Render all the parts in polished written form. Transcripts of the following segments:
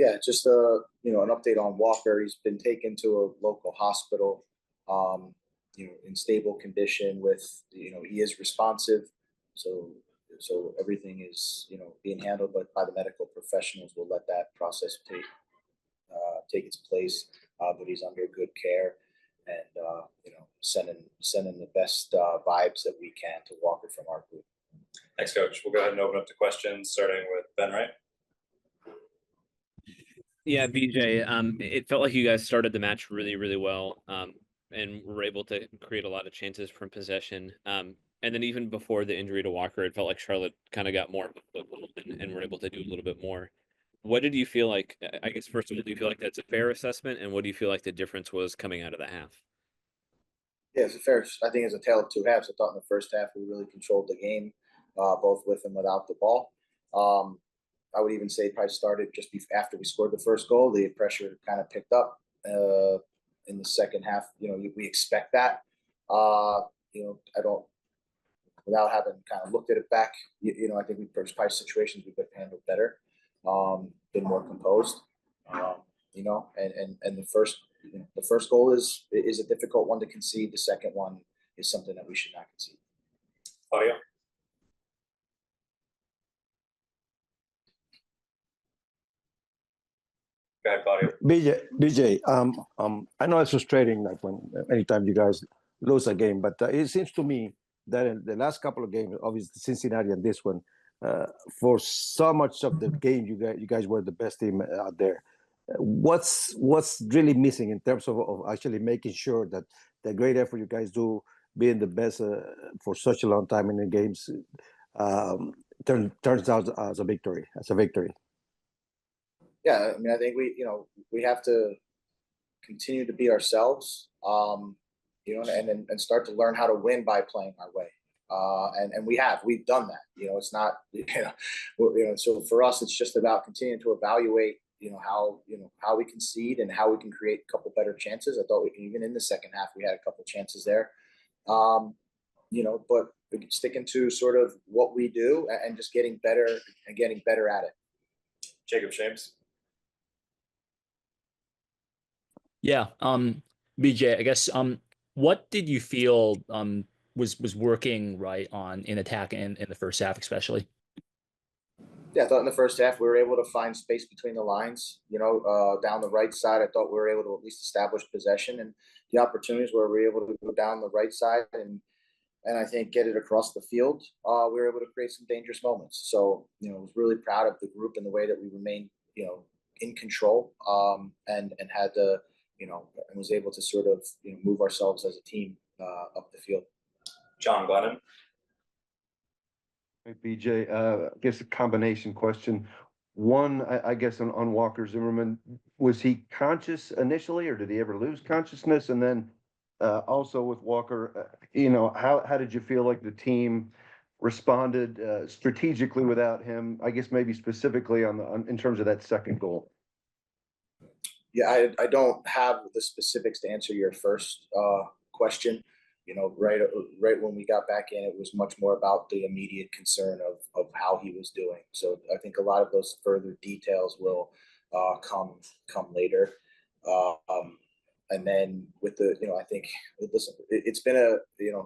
Yeah, just an update on Walker. He's been taken to a local hospital, um, in stable condition. With he is responsive, so everything is being handled, but by the medical professionals. We'll let that process take its place. But he's under good care, and sending the best vibes that we can to Walker from our group. Thanks, Coach. We'll go ahead and open up to questions, starting with Ben Wright. Yeah, BJ, it felt like you guys started the match really, really well, and were able to create a lot of chances from possession. And then even before the injury to Walker, it felt like Charlotte kind of got more of a foothold and were able to do a little bit more. What did you feel like? I guess, first of all, do you feel like that's a fair assessment? And what do you feel like the difference was coming out of the half? Yeah, it's a fair. I think it's a tale of two halves. I thought in the first half we really controlled the game, both with and without the ball. I would even say it probably started just after we scored the first goal. The pressure kind of picked up in the second half. We expect that. I don't, without having kind of looked at it back, I think there's probably situations we could have handled better, been more composed. And the first goal is a difficult one to concede. The second one is something that we should not concede. Audio. Go ahead, Claudio. BJ, I know it's frustrating, like anytime you guys lose a game, but it seems to me that in the last couple of games, obviously Cincinnati and this one, for so much of the game, you guys were the best team out there. What's really missing in terms of actually making sure that the great effort you guys do, being the best for such a long time in the games, turns out as a victory? Yeah, I think we have to continue to be ourselves, and start to learn how to win by playing our way. And we've done that. It's not, so for us, it's just about continuing to evaluate, how we concede and how we can create a couple better chances. I thought even in the second half, we had a couple chances there. But sticking to sort of what we do and just getting better at it. Jacob James. Yeah. BJ, I guess, what did you feel was working right in attack in the first half, especially? Yeah, I thought in the first half we were able to find space between the lines. Down the right side, I thought we were able to at least establish possession, and the opportunities where we were able to go down the right side and I think get it across the field. We were able to create some dangerous moments. So I was really proud of the group and the way that we remained in control, and had to and was able to sort of move ourselves as a team up the field. John Glennon. Hey, BJ, I guess a combination question. One, I guess on Walker Zimmerman, was he conscious initially, or did he ever lose consciousness? And then also with Walker, how did you feel like the team responded strategically without him? I guess maybe specifically in terms of that second goal. Yeah, I don't have the specifics to answer your first question. Right when we got back in, it was much more about the immediate concern of how he was doing. So I think a lot of those further details will come later. And then with the, I think, listen, it's been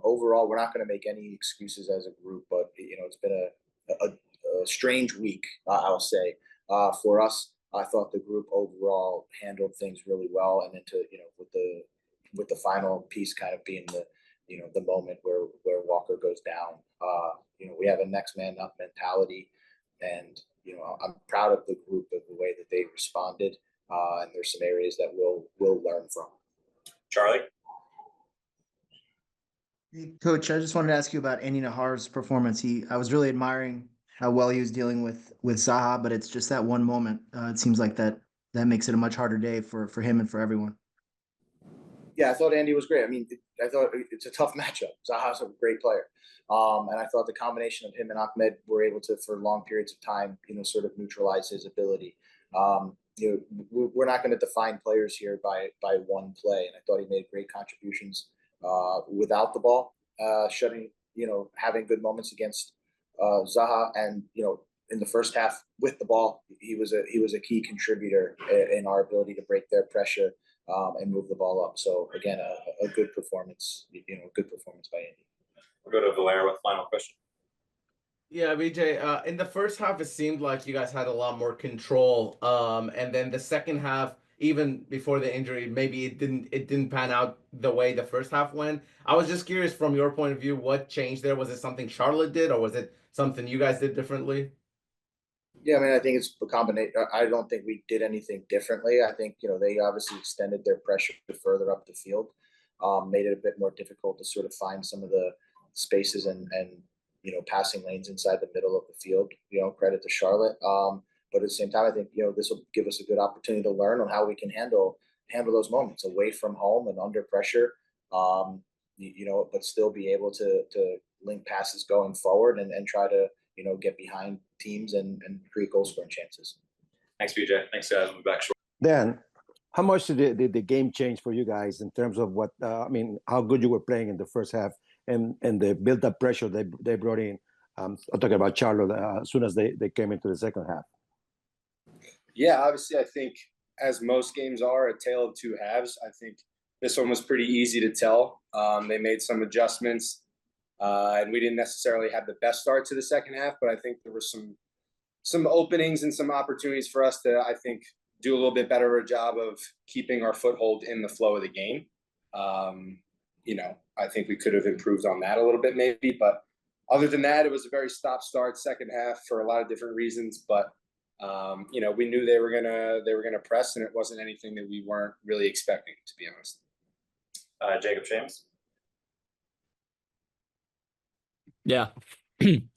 overall, we're not going to make any excuses as a group, but it's been a strange week, I'll say, for us. I thought the group overall handled things really well, and then with the final piece kind of being the moment where Walker goes down. We have a next man up mentality, and I'm proud of the group of the way that they responded. And there's some areas that we'll learn from. Charlie. Hey, Coach, I just wanted to ask you about Andy Nahar's performance. I was really admiring how well he was dealing with Zaha, but it's just that one moment. It seems like that makes it a much harder day for him and for everyone. Yeah, I thought Andy was great. I thought it's a tough matchup. Zaha's a great player. And I thought the combination of him and Ahmed were able to, for long periods of time, sort of neutralize his ability. We're not going to define players here by one play. And I thought he made great contributions without the ball, having good moments against Zaha, and in the first half with the ball. He was a key contributor in our ability to break their pressure and move the ball up. So again, a good performance, good performance by Andy. We'll go to Valera with final question. Yeah, BJ, in the first half, it seemed like you guys had a lot more control. And then the second half, even before the injury, maybe it didn't pan out the way the first half went. I was just curious from your point of view, what changed there? Was it something Charlotte did, or was it something you guys did differently? Yeah, I mean, I think it's a combination. I don't think we did anything differently. I think, they obviously extended their pressure further up the field, made it a bit more difficult to sort of find some of the spaces and passing lanes inside the middle of the field, credit to Charlotte. But at the same time, I think, this will give us a good opportunity to learn on how we can handle those moments away from home and under pressure, but still be able to link passes going forward and try to, get behind teams and create goal scoring chances. Thanks, BJ. Thanks, guys. We'll be back shortly. Dan, how much did the game change for you guys in terms of what how good you were playing in the first half and the built-up pressure they brought in? I'm talking about Charlotte as soon as they came into the second half. Yeah, obviously, I think as most games are, a tale of two halves. I think this one was pretty easy to tell. They made some adjustments, and we didn't necessarily have the best start to the second half, but I think there were some openings and some opportunities for us to, I think, do a little bit better a job of keeping our foothold in the flow of the game. I think we could have improved on that a little bit maybe, but other than that, it was a very stop-start second half for a lot of different reasons. But we knew they were gonna press, and it wasn't anything that we weren't really expecting, to be honest. Jacob James. Yeah.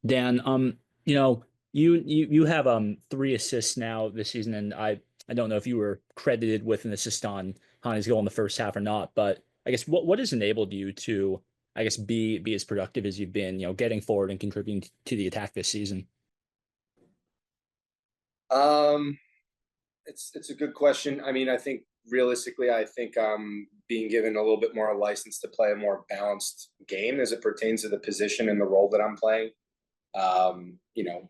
Dan, you have 3 assists now this season, and I don't know if you were credited with an assist on Hani's goal in the first half or not, but I guess what has enabled you to, I guess, be as productive as you've been, getting forward and contributing to the attack this season? It's a good question. I mean, I think realistically, being given a little bit more license to play a more balanced game as it pertains to the position and the role that I'm playing.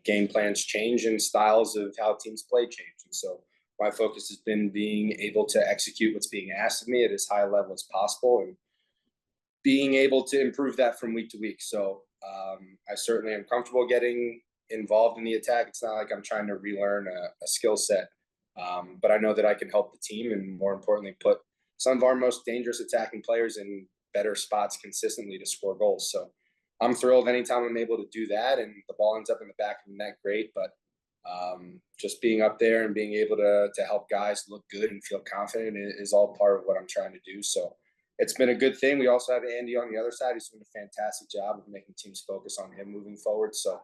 Game plans change and styles of how teams play change. And so my focus has been being able to execute what's being asked of me at as high a level as possible and being able to improve that from week to week. So I certainly am comfortable getting involved in the attack. It's not like I'm trying to relearn a skill set, but I know that I can help the team and, more importantly, put some of our most dangerous attacking players in better spots consistently to score goals. So I'm thrilled anytime I'm able to do that, and the ball ends up in the back of the net, great. But just being up there and being able to help guys look good and feel confident is all part of what I'm trying to do. So it's been a good thing. We also have Andy on the other side, who's doing a fantastic job of making teams focus on him moving forward. So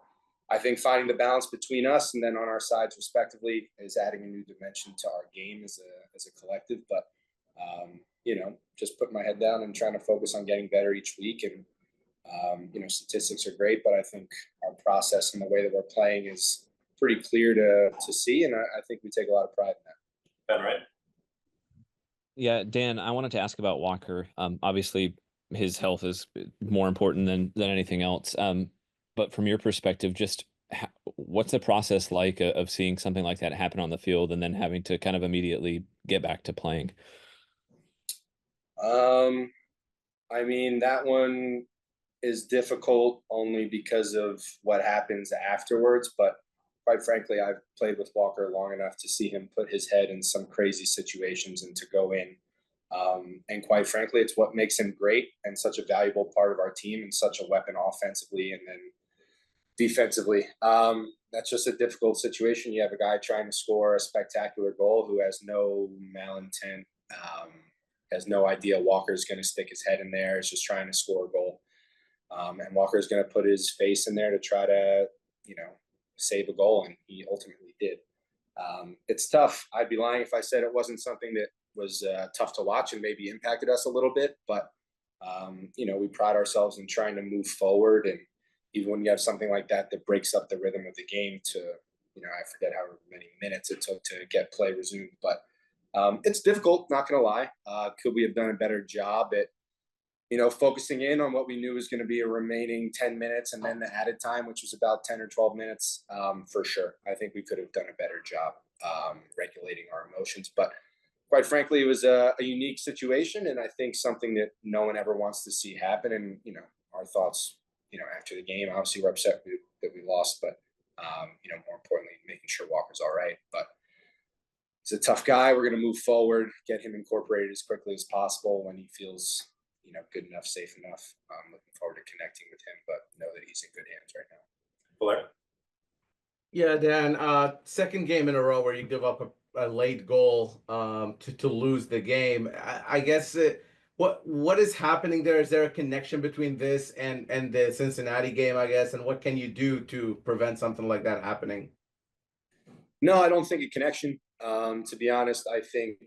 I think finding the balance between us and then on our sides respectively is adding a new dimension to our game as a collective. But just putting my head down and trying to focus on getting better each week. And statistics are great, but I think our process and the way that we're playing is pretty clear to see, and I think we take a lot of pride in that. Ben, right? Yeah, Dan, I wanted to ask about Walker. Obviously, his health is more important than anything else. But from your perspective, just what's the process like of seeing something like that happen on the field and then having to kind of immediately get back to playing? I mean, that one is difficult only because of what happens afterwards. But quite frankly, I've played with Walker long enough to see him put his head in some crazy situations and to go in. And quite frankly, it's what makes him great and such a valuable part of our team and such a weapon offensively and then defensively. That's just a difficult situation. You have a guy trying to score a spectacular goal who has no malintent, has no idea Walker's going to stick his head in there. Is just trying to score a goal. And Walker's going to put his face in there to try to, save a goal, and he ultimately did. It's tough. I'd be lying if I said it wasn't something that was tough to watch and maybe impacted us a little bit. But, we pride ourselves in trying to move forward. And even when you have something like that breaks up the rhythm of the game to, I forget how many minutes it took to get play resumed. But it's difficult, not going to lie. Could we have done a better job at, focusing in on what we knew was going to be a remaining 10 minutes and then the added time, which was about 10 or 12 minutes, for sure. I think we could have done a better job regulating our emotions. But quite frankly, it was a unique situation, and I think something that no one ever wants to see happen. And, our thoughts, after the game, obviously we're upset that we lost, but, more importantly, making sure Walker's all right. But he's a tough guy. We're going to move forward, get him incorporated as quickly as possible when he feels good enough, safe enough. I'm looking forward to connecting with him, but know that he's in good hands right now. Blair? Yeah, Dan, second game in a row where you give up a late goal to lose the game. I guess what is happening there? Is there a connection between this and the Cincinnati game, I guess? And what can you do to prevent something like that happening? No, I don't think a connection. To be honest, I think,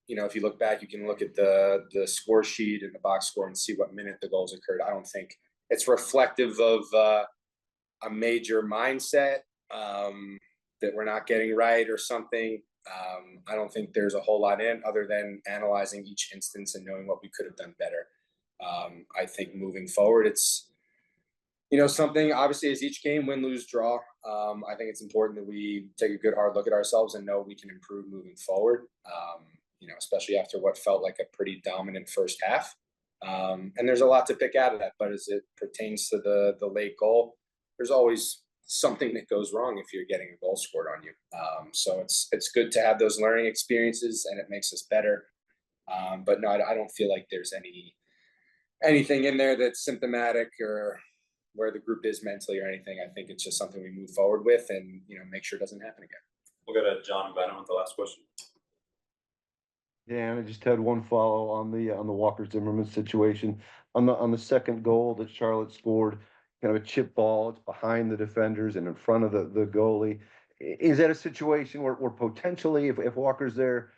if you look back, you can look at the score sheet and the box score and see what minute the goals occurred. I don't think it's reflective of a major mindset that we're not getting right or something. I don't think there's a whole lot in other than analyzing each instance and knowing what we could have done better. I think moving forward, it's, something obviously as each game, win, lose, draw. I think it's important that we take a good hard look at ourselves and know we can improve moving forward. Especially after what felt like a pretty dominant first half. And there's a lot to pick out of that, but as it pertains to the late goal, there's always something that goes wrong if you're getting a goal scored on you. So it's good to have those learning experiences, and it makes us better. But no, I don't feel like there's anything in there that's symptomatic or where the group is mentally or anything. I think it's just something we move forward with and, make sure it doesn't happen again. We'll go to John Venom with the last question. Dan, I just had one follow on the Walker Zimmerman situation. On the second goal that Charlotte scored, kind of a chip ball, it's behind the defenders and in front of the goalie. Is that a situation where potentially if Walker's there,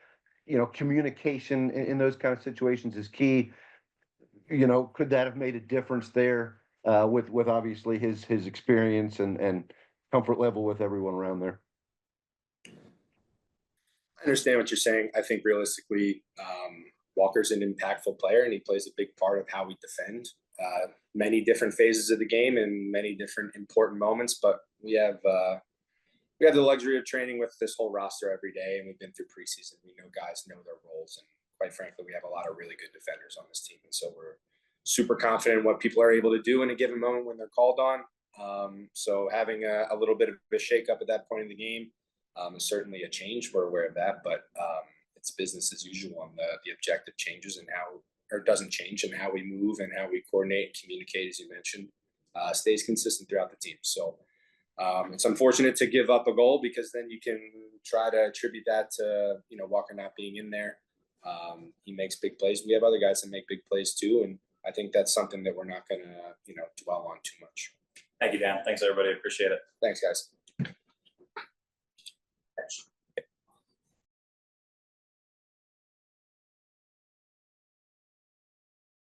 communication in those kind of situations is key? Could that have made a difference there with obviously his experience and comfort level with everyone around there? I understand what you're saying. I think realistically, Walker's an impactful player, and he plays a big part of how we defend many different phases of the game and many different important moments. But we have the luxury of training with this whole roster every day, and we've been through preseason. We know guys know their roles, and quite frankly, we have a lot of really good defenders on this team, and so we're super confident in what people are able to do in a given moment when they're called on. So having a little bit of a shakeup at that point in the game is certainly a change. We're aware of that, but it's business as usual, and the objective changes and doesn't change, and how we move and how we coordinate and communicate, as you mentioned, stays consistent throughout the team. So it's unfortunate to give up a goal, because then you can try to attribute that to Walker not being in there. He makes big plays. We have other guys that make big plays too, and I think that's something that we're not going to dwell on too much. Thank you, Dan. Thanks, everybody. Appreciate it. Thanks, guys.